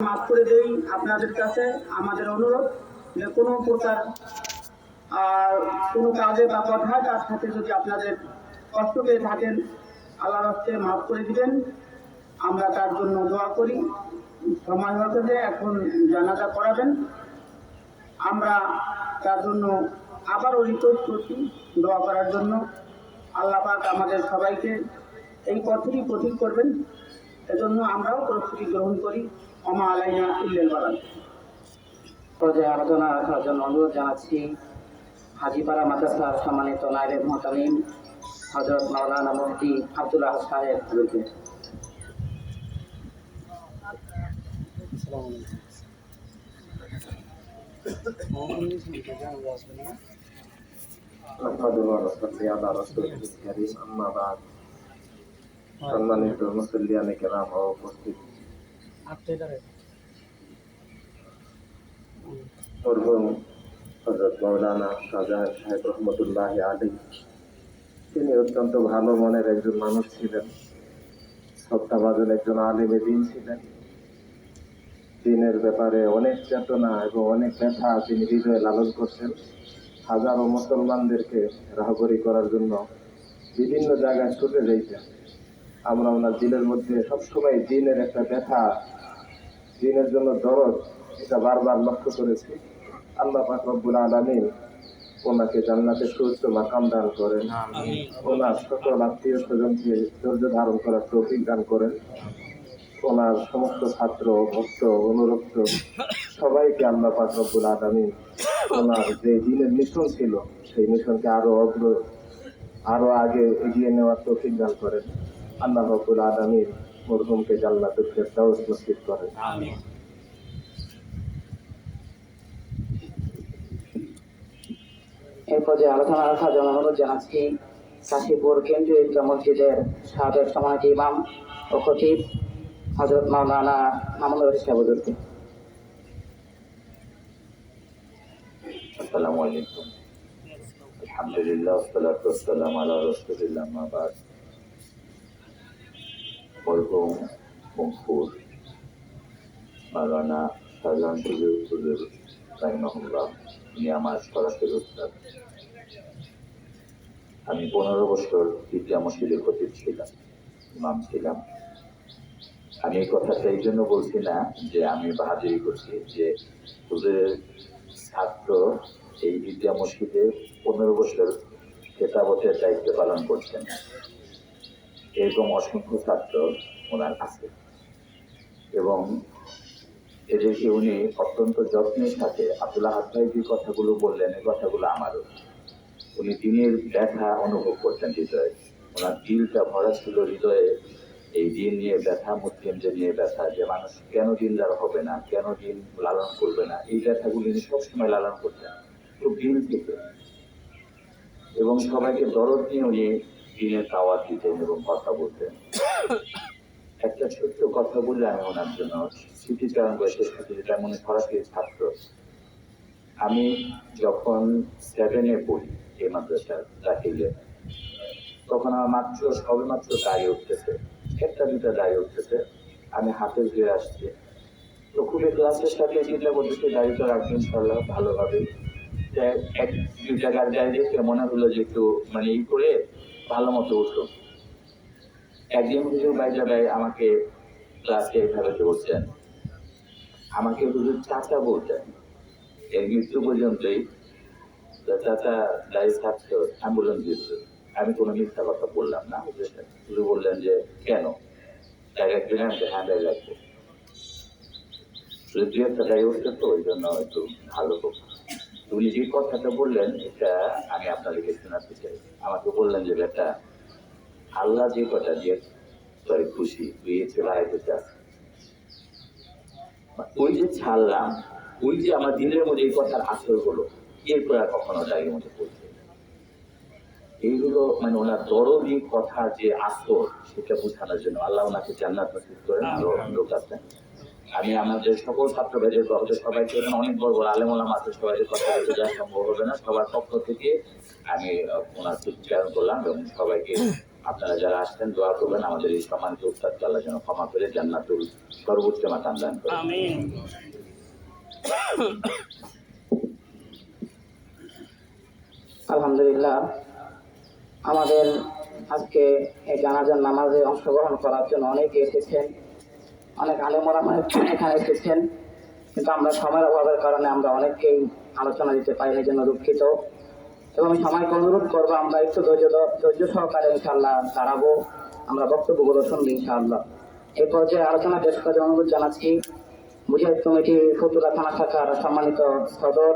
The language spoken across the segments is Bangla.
মাফ করে দেই। আপনাদের কাছে আমাদের অনুরোধ যে কোনো প্রকার কোনো কাজে বা কথায় তার সাথে যদি আপনাদের কষ্ট পেয়ে থাকেন, আল্লাহর হস্তে মাফ করে দিবেন। আমরা তার জন্য দোয়া করি। সময় হতে যে এখন জানাজা করাবেন, আমরা তার জন্য আবারও রিকোয়েস্ট করছি দোয়া করার জন্য। আল্লাহ পাক আমাদের সবাইকে এই পথেরই পথিক করবেন, এজন্য আমরাও প্রস্তুতি গ্রহণ করি। ওমা আলাইনা ইল্লাল বালাগ। পর্যায়ে আলোচনা রাখার জন্য অনুরোধ জানাচ্ছি হাজীপাড়া মাদ্রাসার সম্মানিত নায়েবে মুহতামিম হযরত মাওলানা মুফতি আব্দুল আহাদ সাহেবকে। সম্মানিত মুসল্লিয়ানে কেরাম ও উপস্থিত, মরহুম হযরত মাওলানা শাহজাহান সাহেব রহমতুল্লাহ আলাইহি, তিনি অত্যন্ত ভালো মনের একজন মানুষ ছিলেন, শ্রদ্ধাভাজন একজন আলেমে দ্বীন ছিলেন। দ্বীনের ব্যাপারে অনেক চেতনা এবং অনেক ব্যথা তিনি হৃদয়ে লালন করতেন। হাজারো মুসলমানদেরকে রাহবরি করার জন্য বিভিন্ন জায়গায় ছুটে যাইতেন। আমরা ওনার দিলের মধ্যে সবসময় দ্বীনের একটা ব্যথা, দ্বীনের জন্য দরদ, এটা বারবার লক্ষ্য করেছি। আল্লাহ পাক রব্বুল আলামিন ওনাকে জান্নাতে সুউচ্চ মাকাম দান করেন, ওনার সকল আত্মীয় স্বজনকে ধৈর্য ধারণ করার তৌফিক দান করেন। ওনার সমস্ত ছাত্র, ভক্ত, অনুরক্ত সবাইকে আল্লাহ পাক রব্বুল আলামিন ওনার যে দ্বীনের মিশন ছিল সেই মিশনকে আরো আগে এগিয়ে নেওয়ার তৌফিক দান করেন। আল্লাহ রাব্বুল আলামিন মরহুমকে জান্নাতুল ফেরদাউস নসিব করেন। আমিন। এই পর্যায়ে আলোচনা রাখার জন্য অনুরোধ জানাচ্ছি কাশীপুর কেন্দ্রীয় ঈদগাহ মসজিদের সাবেক সম্মানিত ইমাম ও খতিব হযরত মাওলানা মামুনুর রশীদ সাহেবকে। আসসালামু আলাইকুম। আলহামদুলিল্লাহ, ওয়াসসালাতু ওয়াসসালামু আলা রাসূলিল্লাহ, আম্মা বা'দ। মরহুম মুফতি মাওলানা শাহজাহান হুজুর রাহিমাহুল্লাহ, উনি আমার সরাসরি উস্তাদ। আমি 15 বছর ঈদগাহ মসজিদের খতিব ছিলাম, ইমাম ছিলাম। আমি এই কথাটা এই জন্য বলছি না যে আমি বাহাদুরি করছি, যে হুজুরের ছাত্র এই ঈদগাহ মসজিদে 15 বছর খেতাবতের দায়িত্ব পালন করছেন, এরকম অসংখ্য ছাত্র ওনার আছে এবং এদেরকে উনি অত্যন্ত যত্নের সাথে, আব্দুল আহাদ ভাই যে কথাগুলো বললেন এই কথাগুলো আমারও, উনি দিনের ব্যথা অনুভব করতেন হৃদয়ে, ওনার দিলটা ভরা ছিল হৃদয়ে এই দিন নিয়ে ব্যথা, মুসলিমদের নিয়ে ব্যথা, যে মানুষ কেন দিনদার হবে না, কেন দিন লালন করবে না, এই ব্যথাগুলি উনি সবসময় লালন করতেন খুব দিল থেকে, এবং সবাইকে দরদ নিয়ে উনি দিনের দাওয়াত দিতেন এবং কথা বলতেন। একটা ছোট্ট কথা বললে আমি ওনার জন্য স্মৃতিচারণ করে শেষ করতে, যেটা মনে সরাসরি ছাত্র। আমি যখন 7-এ পড়ি এই মাদ্রাসার দাখিলে, তখন আমার সবে মাত্র দাঁড়িয়ে উঠতেছে, একটা দুটা দাঁড়িয়ে উঠতেছে, আমি হাতে দিয়ে আসছি। তো খুবই ক্লাসের সাথে চিন্তা করতেছি দাঁড়িয়ে তো রাখবো ইনশাল্লাহ ভালোভাবে। এক দুই টাকার গাড়ি দেখে মনে হলো যে একটু মানে ই করে ভালো মতো উঠলো। একদিন হুজুর ভাই আমাকে ক্লাসে এইভাবে বলছেন, আমাকে হুজুর চাচা বলতেন এর মৃত্যু পর্যন্তই। চাচা দাঁড়িয়ে থাকতো, আমি বললাম যে আমি কোনো মিথ্যা কথা বললাম না। হুজুর বললেন যে কেন দাঁড়িয়ে রাখবেন? হ্যাঁ দাঁড়িয়ে রাখবো। দুই একটা দাঁড়িয়ে উঠছে তো ওই জন্য একটু ভালো হোক। উনি যে কথাটা বললেন এটা আমি আপনাদেরকে শোনাতে চাই। আমাকে বললেন যে বেটা, আল্লাহ যে কথা দিয়ে তোর খুশি, তুই চলে আইতে চাস, ওই যে ছাড়লাম, ওই যে আমার দিনের মধ্যে এই কথার আসর হলো, এরপর আর কখনো দাঁড়িয়ে মধ্যে পড়ছে। এইগুলো মানে ওনার দরদি কথা যে আসর, সেটা বোঝানোর জন্য আল্লাহ ওনাকে জান্নাত নসিব করেন। লোক আছেন, আমি আমাদের সকল ছাত্র ভাইদের পক্ষে, সবাইকে অনেক বড় বড় আলেম ওলামা আছে, সবাইকে কথা বলতে দেওয়া সম্ভব হবে না, সবার পক্ষ থেকে আমি ওনার স্মৃতিচারণ করলাম এবং সবাইকে আপনারা যারা আসছেন দোয়া করবেন আমাদের এই সম্মানিত উস্তাদকে আল্লাহ যেন ক্ষমা করে জান্নাতুল সর্বোচ্চ মাকাম দান করেন। আমিন। আলহামদুলিল্লাহ, আমাদের আজকে এই জানাজার নামাজে অংশগ্রহণ করার জন্য অনেকে এসেছেন, অনেক আলেমরা এখানে এসেছেন, কিন্তু আমরা সময়ের অভাবের কারণে আমরা অনেককেই আলোচনা দিতে পারি, এই জন্য দুঃখিত। এবং সবাইকে অনুরোধ করবো আমরা একটু ধৈর্য সহকারে ইনশাআল্লাহ দাঁড়াবো, আমরা বক্তব্যগুলো শুনবো ইনশাআল্লাহ। এই পর্যায়ে আলোচনা পেশ করার অনুরোধ জানাচ্ছি মুজাহিদ কমিটি ফুতুরা থানা শাখার সম্মানিত সদর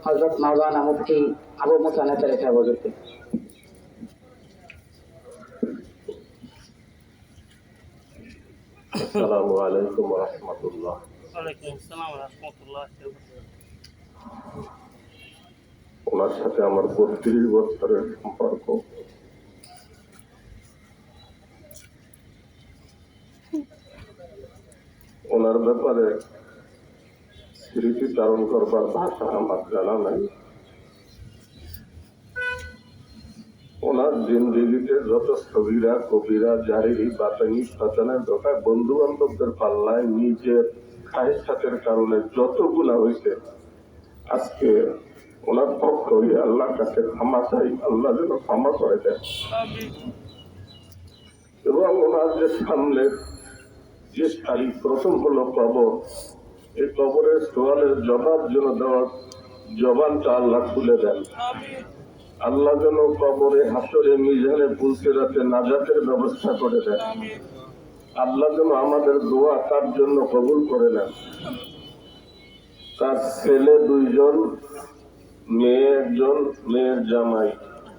হযরত মাওলানা মুফতি আবু মুসা নেতারে সাহেব হুজুরকে। আসসালামু আলাইকুম ওয়া রাহমাতুল্লাহ। ওয়ালাইকুম আসসালাম ওয়া রাহমাতুল্লাহ। ওনার সাথে আমার 32 বছরের সম্পর্ক। ওনার ব্যাপারে স্মৃতি চারণ করবার ভাষা আমার জানা নাই। ওনার জিন্দিগিতে যত সগীরা কবিরা জারি বাতানি শতানের দোকা বন্ধু বান্ধবদের পাল্লায় নিজের খায়সাতের কারণে যত গুনাহ হয়েছে, আজকে ওনার পক্ষ হয়ে আল্লাহর কাছে ক্ষমা চাই, আল্লাহ যেন ক্ষমা করে দেন। এবং ওনার যে সামনে যে তারিখ প্রথম হলো কবর, এই কবরের সওয়ালের জবাব যেন দেওয়ার জবানটা আল্লাহ খুলে দেন। আল্লাহ যেন কবরে হাসরে মিজানে পুলসিরাতে নাজাতের ব্যবস্থা করে দেন। আল্লাহ যেন আমাদের দোয়া তার জন্য কবুল করে নেন। তার ছেলে 2 জন, মেয়ে 1 জন, মেয়ের জামাই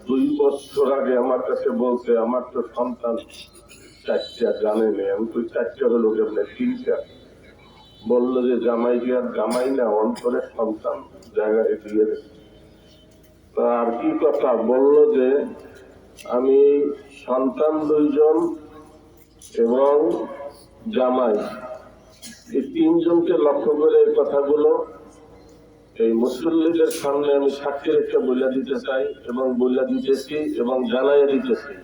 2 বছর আগে আমার কাছে বলছে আমার তো সন্তান 4টা, জানে নেই। আমি তো 4টা হলো কেমন 3টা। বললো যে জামাই কি আর জামাই না, অন্তরের সন্তান জায়গায় দিয়ে দেবে। আর কি কথা বললো যে আমি সন্তান 2 জন এবং জামাই, এই 3 জনকে লক্ষ্য করে এই কথাগুলো এই মুসল্লিদের সামনে আমি সাক্ষী রেখে বলে দিতে চাই এবং বলে দিতেছি এবং জানাই দিতেছি।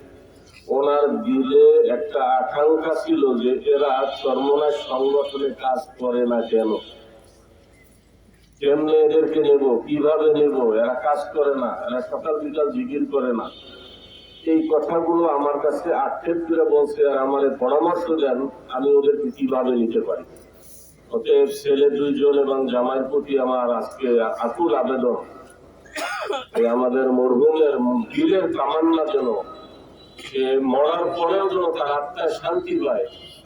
ওনার দিলে একটা আকাঙ্ক্ষা ছিল যে এরা চরমনায় সংগঠনে কাজ করে না কেন, কেমনে এদেরকে নেব, কিভাবে নেব, এরা কাজ করে না, এরা সকাল বিকাল জিকির করে না। এই কথাগুলো আমার কাছে আক্ষেপ করে বলছে আর আমার পরামর্শ দেন আমি ওদেরকে কিভাবে নিতে পারি। অতএব ছেলে 2 জন এবং জামাইয়ের প্রতি আমার আজকে আকুল আবেদন, আমাদের মরহুমের দিলের তামান্না যেন সে মরার পরেও যেন তার আত্মায় শান্তি পায়,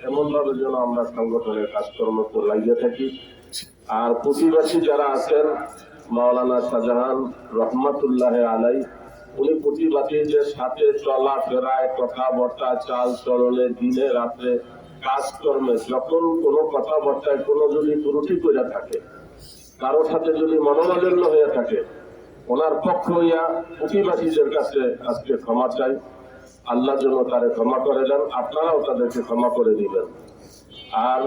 এমন ভাবে যেন আমরা সংগঠনের কাজকর্ম লাগিয়ে থাকি। আর প্রতিবাসী যারা আছেন, মাওলানা শাহজাহান রহমাতুল্লাহ আলাই, উনি প্রতিবাসীদের সাথে চলা ফেরায়, কথাবার্তা, চাল চলনে, দিনে রাত্রে কাজকর্মে যখন কোনো কথাবার্তায় কোনো যদি ত্রুটি করে থাকে, কারো সাথে যদি মনোমালিন্য হয়ে থাকে, ওনার পক্ষ হইয়া প্রতিবাসীদের কাছে আজকে ক্ষমা চাই। আল্লাহ যেন তারে ক্ষমা করে দেন, আপনারাও তাদেরকে ক্ষমা করে দিবেন। আর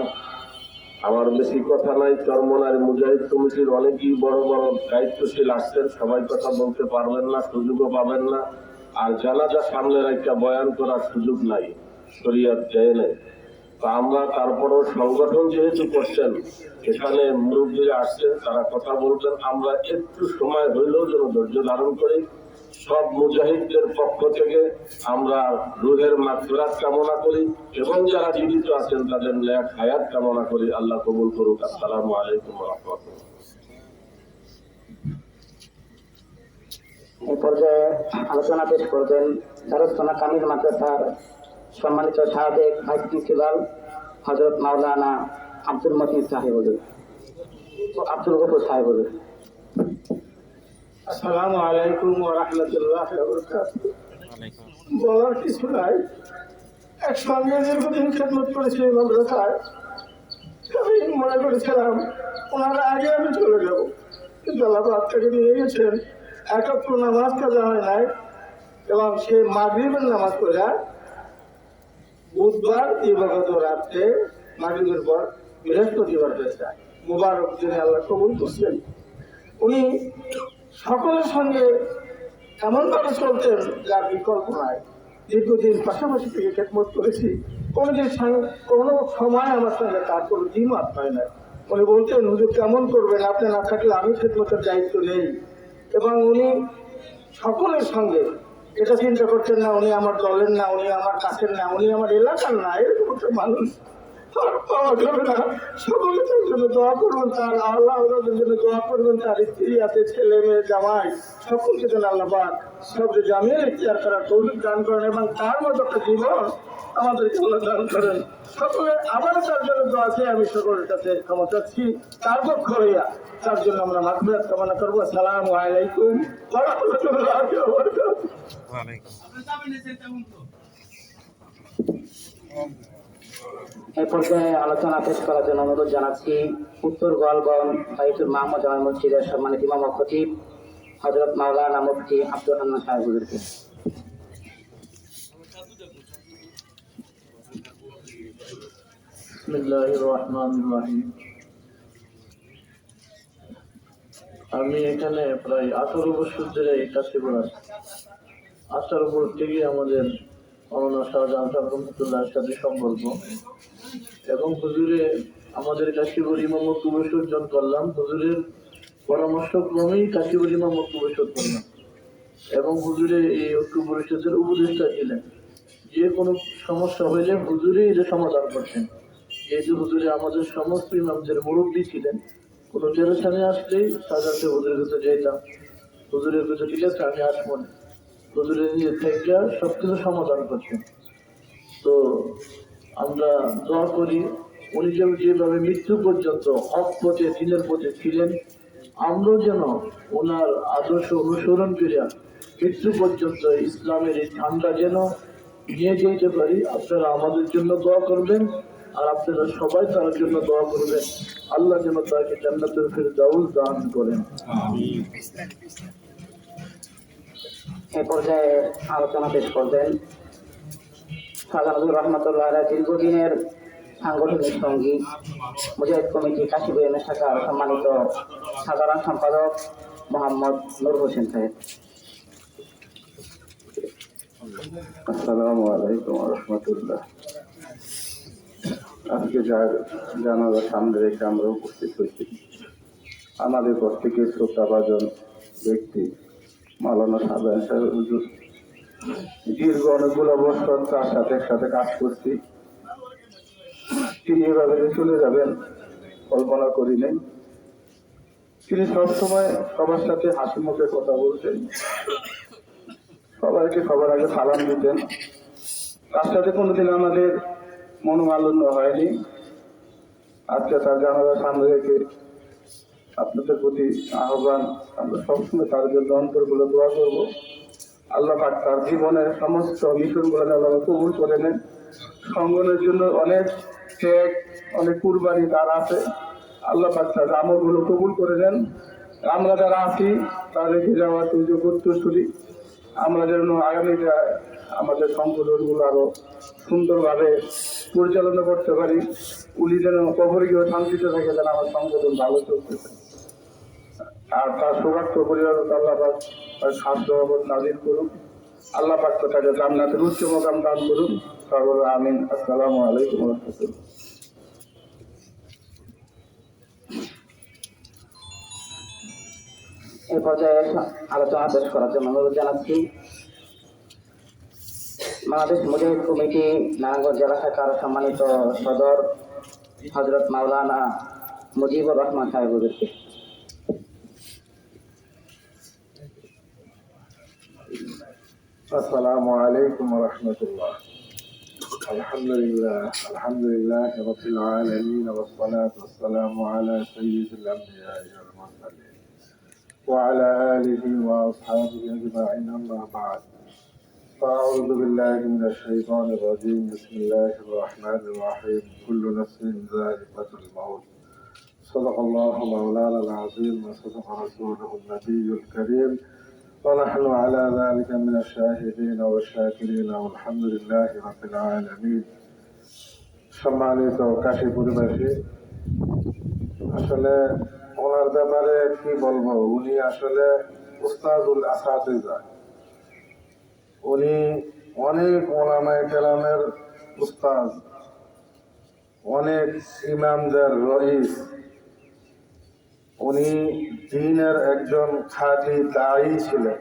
আমার বেশি কথা নাই, চরমনার মুজাহিদ কমিটির অনেকেই বড় বড় দায়িত্বশীল আসছেন, সবাই কথা বলতে পারবেন না, সুযোগও পাবেন না। আর জানাজা সামনের একটা বয়ান করার সুযোগ নাই, শরীয়ত দেয় নাই। তা আমরা তারপরও সংগঠন যেহেতু করছেন, এখানে মুরব্বীরা আসছেন, তারা কথা বলছেন, আমরা একটু সময় হইলেও যেন ধৈর্য ধারণ করি। সব মুজাহিদদের পক্ষ থেকে আমরা রুহের মাগফিরাত কামনা করি এবং যারা জীবিত আছেন তাদের নেক হায়াত কামনা করি। আল্লাহ কবুল করুক। আসসালামু আলাইকুম ওয়া রাহমাতুল্লাহ। এই পর্যায়ে আলোচনা পেশ করবেন দারুস কামিল মাদ্রাসার সম্মানিত সাবেক ভাইস প্রিন্সিপাল হযরত মাওলানা আব্দুল মতিন সাহেব হুজুর, আব্দুল গফুর সাহেব হুজুর। আসসালামু আলাইকুম ওয়া রাহমাতুল্লাহি ওয়া বারাকাতুহু। বলার কিছু নাই, এক সঙ্গে দীর্ঘদিন খেদমত করেছি এই মাদ্রাসায়। আমি মনে করেছিলাম ওনারা আগে আমি চলে যাব, কিন্তু আল্লাহ আপনাকে নিয়ে গেছেন। একাত্তর নামাজ কাজা হয় নাই এবং সে মাগরিবের নামাজ পড়া বুধবার দিবাগত রাত্রে মাগরিবের পর বৃহস্পতিবার পেয়েছে মুবারক দিনে আল্লাহ কবুল করছেন। উনি সকলের সঙ্গে এমনভাবে চলতেন যার বিকল্প নাই। দীর্ঘদিন পাশাপাশি থেকে খেদমত করেছি, কোনোদিন কোনো সময় আমার সঙ্গে তার কোনো দ্বিমত হয় না। উনি বলতেন, হুজুর কেমন করবেন, আপনি না থাকলে আমি খেদমতের দায়িত্ব নেই। এবং উনি সকলের সঙ্গে এটা চিন্তা করছেন না উনি আমার দলের না, উনি আমার কাছের না, উনি আমার এলাকার না, এরকম একটা মানুষ আর পাওয়া যাবে না। সকলে তার জন্য দোয়া করবেন, তার আল্লাহ ওনাদের জন্য দোয়া করবেন, তার স্ত্রী আছে, ছেলে মেয়ে, জামাই, সকলকে যেন আল্লাহ পাক সবকে জামিয়ে ইখতিয়ার করার তৌফিক দান করেন এবং তার মতো একটা জীবন আমাদেরকে আল্লাহ দান করেন। সকলে আবারও তার জন্য দোয়া চেয়ে আমি সকলের কাছে ক্ষমা চাচ্ছি। তার পক্ষ হইয়া তার জন্য আমরা মাগফিরাত কামনা করবো। আসসালামু আলাইকুম ওয়া রাহমাতুল্লাহি ওয়া বারাকাতুহু। এই পর্যায়ে আলোচনা পেশ করার জন্য অনুরোধ জানাচ্ছি উত্তর গোয়ালগঞ্জ বাইতুল মাহমুদ জামে মসজিদের সম্মানিত ইমাম ও খতিব হযরত মাওলানা মুফতি আব্দুর রহমান সাহেব হুজুরকে। বিসমিল্লাহির রহমানির রহিম। আমি এখানে প্রায় 18 বছর ধরে এই কাছে পড়াচ্ছি। 18 বছর থেকে আমাদের মৌলানা শাহজাহান সাহেব রহমতুল্লাহর সাথে সম্পর্ক এবং হুজুরে আমাদের কাশিপুর ইমামত অর্জন করলাম। হুজুরের পরামর্শ ক্রমেই কাশিপুর ইমামত করলাম এবং হুজুরে এই ঐক্য পরিষদের উপদেষ্টা ছিলেন। যে কোনো সমস্যা হইলে হুজুরে এটা সমাধান করছেন। যেহেতু হুজুরে আমাদের সমস্ত ইমামদের মুরব্বী ছিলেন, কোনো টেনশনে আসলেই সাজাতে হুজুরের কাছে যেতাম, হুজুরের কাছে ঠিক আছে আমি আসবো না, হুজুরের নিজের থেকে সবকিছু সমাধান করছেন। তো আমরা দোয়া করি উনি যেভাবে মৃত্যু পর্যন্ত হক পথে দিনের পথে ছিলেন, আমরাও যেন ওনার আদর্শ অনুসরণ করিয়া মৃত্যু পর্যন্ত ইসলামের এই ঠান্ডা যেন নিয়ে যেতে পারি। আপনারা আমাদের জন্য দোয়া করবেন আর আপনারা সবাই তার জন্য দোয়া করবেন। আল্লাহ যেন তাকে জান্নাতুল ফিরদাউস দান করেন। এই পর্যায়ে আলোচনা পেশ করবেন শাহজাহানুর রহমতুল্লাহ আলাইহ দীর্ঘদিনের সাংগঠনিক সঙ্গী মুজাহিদ কমিটি কাশিপুর শাখার সম্মানিত সাধারণ সম্পাদক মোহাম্মদ নূর হোসেন সাহেব। আসসালামু আলাইকুম ওয়া রাহমাতুল্লাহ। আজকে যার জানাজার সামনে রেখে আমরা উপস্থিত হয়েছি, আমাদের প্রত্যেকের শ্রদ্ধাভাজন ব্যক্তি মাওলানা শাহজাহান সাহেব হুজুর। দীর্ঘ অনেকগুলো বছর তার সাথে একসাথে কাজ করছি। তিনি এভাবে যে চলে যাবেন কল্পনা করি নাই। তিনি সবসময় সবার সাথে হাসি মুখে কথা বলতেন, সবাইকে সবার আগে সালাম দিতেন। তার সাথে কোনোদিন আমাদের মনোমালিন্য হয়নি। আজকে তার জানাজার সামনে রেখে আপনাদের প্রতি আহ্বান, আমরা সবসময় তার জন্য অন্তরগুলো দোয়া করবো। আল্লাহ পাক তার জীবনের সমস্ত মিশনগুলো আল্লাহ কবুল করে নেন। সঙ্গনের জন্য অনেক ত্যাগ, অনেক কুরবানি তার আছে। আল্লাহ পাক তার আমলগুলো কবুল করে নেন। আমরা যারা আছি তাদেরকে যাওয়ার সুযোগ উত্তরসূরি, আমরা যেন আগামীটা আমাদের সংগঠনগুলো আরো সুন্দরভাবে পরিচালনা করতে পারি। উনি যেন কবরে গিয়ে শান্তিতে থাকে, যেন আমার সংগঠন ভালো চলতেছে। আর তার সৌভাগ্য পরিবার আল্লাহ পাক তার খাদ্য বাবদ নাজির করুন। আল্লাহ পাক তাকে জান্নাতের উচ্চ মোকাম দান করুন। সর্বদা আমিন। আসসালামু আলাইকুম ওয়া রাহমাতুল্লাহ। এই পর্যায়ে আলোচনা পেশ করার জন্য অনুরোধ জানাচ্ছি বাংলাদেশ মুজাহিদ কমিটি নারায়ণগঞ্জ জেলা শাখার সম্মানিত সদর হযরত মাওলানা মুজিবুর রহমান সাহেব হুজুরকে। আসসালামু আলাইকুম ওয়া রাহমাতুল্লাহ। আলহামদুলিল্লাহ রাব্বিল আলামিন ওয়াস সালাতু ওয়াস সালামু আলা সাইয়্যিদিল আমবিয়া'i ওয়াল মুরসালিন ওয়া আলা আলিহি ওয়া আসহাবিহি আজমাইন, আম্মা বা'দ। فأعوذ بالله من الشيطان الرجيم. بسم الله الرحمن الرحيم. كل نفس ذائقة الموت. صدق الله مولانا العظيم وصدق رسوله النبي الكريم ونحن على ذلك من الشاهدين والشاكرين والحمد لله رب العالمين. সম্মানিত কাশীপুরবাসী, আসলে ওনার ব্যাপারে কি বলবো, উনি আসলে উস্তাদুল আসাতিজা। উনি অনেক ওলামায়ে কেরামের উস্তাদ, অনেক ইমামদের রইস। উনি দ্বীনের একজন খাঁটি দায়ী ছিলেন।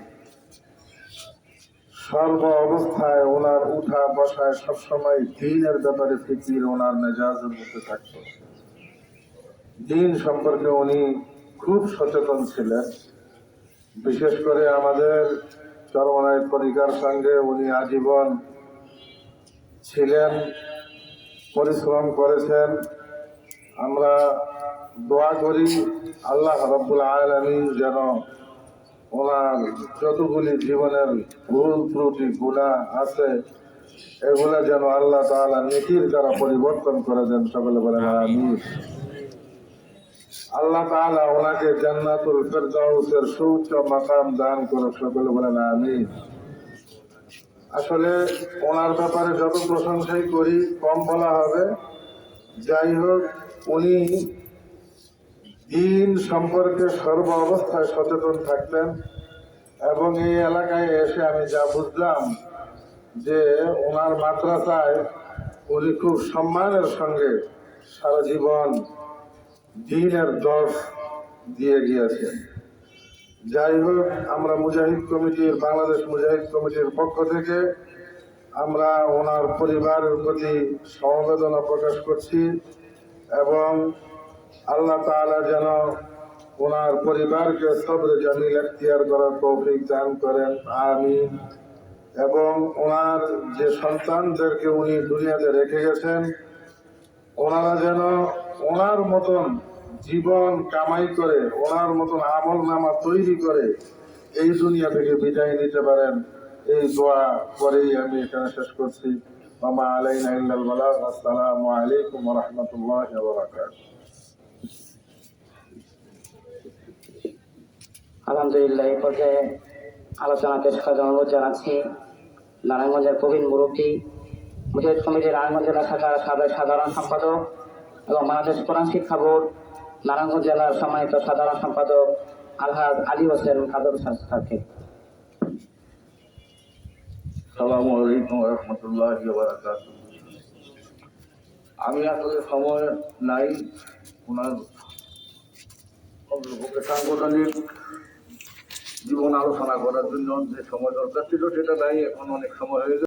সর্ব অবস্থায় ওনার উঠা বসায় সবসময় দ্বীনের ব্যাপারে ফিকির ওনার মেজাজের মধ্যে থাকত। দ্বীন সম্পর্কে উনি খুব সচেতন ছিলেন। বিশেষ করে আমাদের চরমনাই তরিকার সঙ্গে উনি আজীবন ছিলেন, পরিশ্রম করেছেন। আমরা দোয়া করি আল্লাহ রাব্বুল আলামিন যেন ওনার যতগুলি জীবনের ভুল ত্রুটি গুনাহ আছে এগুলা যেন আল্লাহ তাআলা নেকির দ্বারা পরিবর্তন করে দেন। সকলে বলেন আমিন। আল্লাহ তাআলা ওনাকে জান্নাতুল ফেরদাউসের সুউচ্চ মাকাম দান করুন। সকলে বলেন আমিন। আসলে ওনার ব্যাপারে যত প্রশংসাই করি কম বলা হবে। যাই হোক, উনি দ্বীন সম্পর্কে সর্ব অবস্থায় সচেতন থাকতেন এবং এই এলাকায় এসে আমি যা বুঝলাম যে ওনার মাদ্রাসায় উনি খুব সম্মানের সঙ্গে সারা জীবন দ্বীনের দর্শ দিয়ে গিয়েছেন। যাই হোক, আমরা মুজাহিদ কমিটির, বাংলাদেশ মুজাহিদ কমিটির পক্ষ থেকে আমরা ওনার পরিবারের প্রতি সমবেদনা প্রকাশ করছি এবং আল্লাহ তাআলা যেন ওনার পরিবারকে সবরে জামিল এখতিয়ার করার তৌফিক দান করেন। আমিন। এবং ওনার যে সন্তানদেরকে উনি দুনিয়াতে রেখে গেছেন, ওনারা যেন ওনার মতন জীবন কামাই করে, ওনার মতন আমল নামা তৈরি করে এই দুনিয়া থেকে বিদায় নিতে পারেন। এই দোয়া করেই আমি এখানে শেষ করছি। ওমা আলাইনা ইল্লাল বালাগ। আসসালামু আলাইকুম ওয়া রাহমাতুল্লাহি ওয়া বারাকাতুহু। আলহামদুলিল্লাহ, এই পর্যায়ে আলোচনা পেশ করার অনুরোধ জানাচ্ছি নারায়ণগঞ্জের প্রবীণ মুরব্বী, মুজাহিদ কমিটির নারায়ণগঞ্জ জেলা শাখার সাবেক সাধারণ সম্পাদক এবং বাংলাদেশ কোরআন শিক্ষা বোর্ড নারায়ণগঞ্জ জেলার সম্মানিত সাধারণ সম্পাদক আলহাজ আলী হোসেন কাদর স্যারকে। আসসালামু আলাইকুম ওয়া রাহমাতুল্লাহি ওয়া বারাকাতুহু। আমি আসলে সময় নাই ওনার অন্তর্ভুক্ত সাংগঠনিক জীবন আলোচনা করার জন্য যে সময় দরকার ছিল সেটা নাই। এখন অনেক সময় হয়ে গেছে।